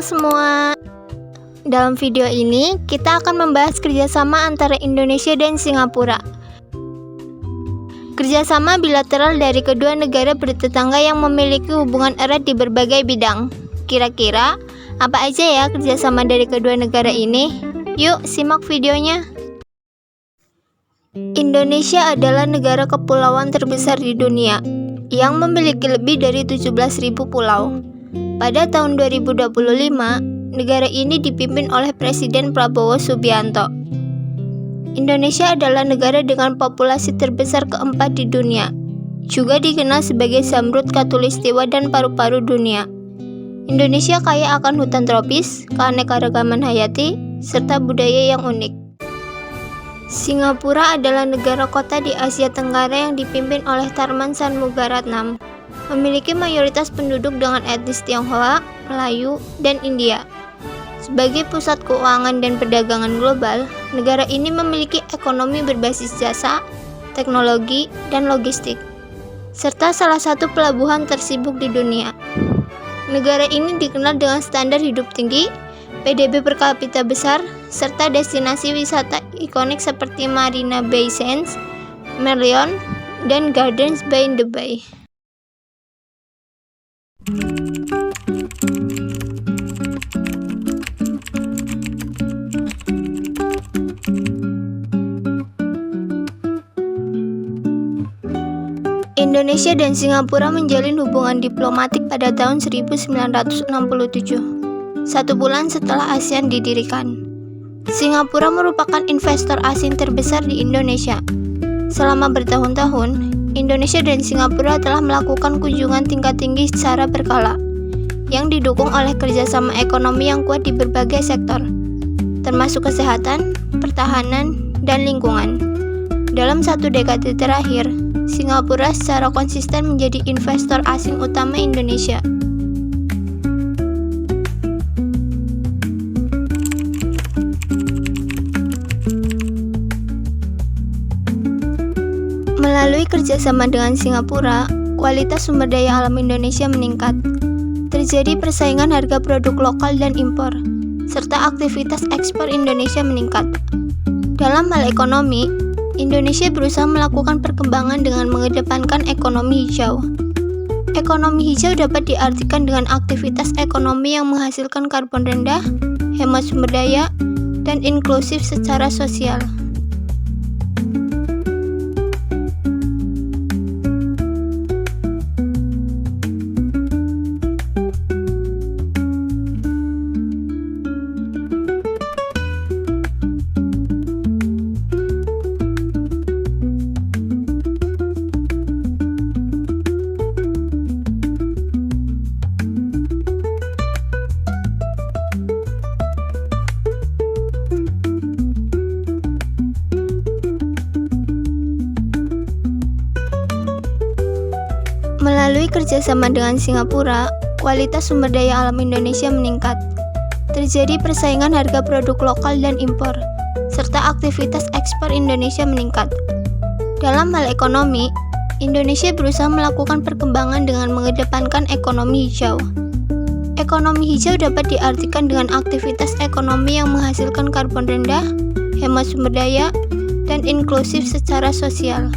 Halo semua. Dalam video ini kita akan membahas kerjasama antara Indonesia dan Singapura. Kerjasama bilateral dari kedua negara bertetangga yang memiliki hubungan erat di berbagai bidang. Kira-kira apa aja ya kerjasama dari kedua negara ini? Yuk simak videonya. Indonesia adalah negara kepulauan terbesar di dunia yang memiliki lebih dari 17.000 pulau. Pada tahun 2025, negara ini dipimpin oleh Presiden Prabowo Subianto. Indonesia adalah negara dengan populasi terbesar keempat di dunia, juga dikenal sebagai Zamrud Khatulistiwa dan paru-paru dunia. Indonesia kaya akan hutan tropis, keanekaragaman hayati, serta budaya yang unik. Singapura adalah negara kota di Asia Tenggara yang dipimpin oleh Tharman Shanmugaratnam. Memiliki mayoritas penduduk dengan etnis Tionghoa, Melayu, dan India. Sebagai pusat keuangan dan perdagangan global, negara ini memiliki ekonomi berbasis jasa, teknologi, dan logistik, serta salah satu pelabuhan tersibuk di dunia. Negara ini dikenal dengan standar hidup tinggi, PDB per kapita besar, serta destinasi wisata ikonik seperti Marina Bay Sands, Merlion, dan Gardens by the Bay. Indonesia dan Singapura menjalin hubungan diplomatik pada tahun 1967, 1 bulan setelah ASEAN didirikan. Singapura merupakan investor asing terbesar di Indonesia. Selama bertahun-tahun, Indonesia dan Singapura telah melakukan kunjungan tingkat tinggi secara berkala, yang didukung oleh kerjasama ekonomi yang kuat di berbagai sektor, termasuk kesehatan, pertahanan, dan lingkungan. Dalam 1 dekade terakhir, Singapura secara konsisten menjadi investor asing utama Indonesia. Melalui kerjasama dengan Singapura, kualitas sumber daya alam Indonesia meningkat. Terjadi persaingan harga produk lokal dan impor, serta aktivitas ekspor Indonesia meningkat. Dalam hal ekonomi, Indonesia berusaha melakukan perkembangan dengan mengedepankan ekonomi hijau. Ekonomi hijau dapat diartikan dengan aktivitas ekonomi yang menghasilkan karbon rendah, hemat sumber daya, dan inklusif secara sosial. Melalui kerjasama dengan Singapura, kualitas sumber daya alam Indonesia meningkat. Terjadi persaingan harga produk lokal dan impor, serta aktivitas ekspor Indonesia meningkat. Dalam hal ekonomi, Indonesia berusaha melakukan perkembangan dengan mengedepankan ekonomi hijau. Ekonomi hijau dapat diartikan dengan aktivitas ekonomi yang menghasilkan karbon rendah, hemat sumber daya, dan inklusif secara sosial.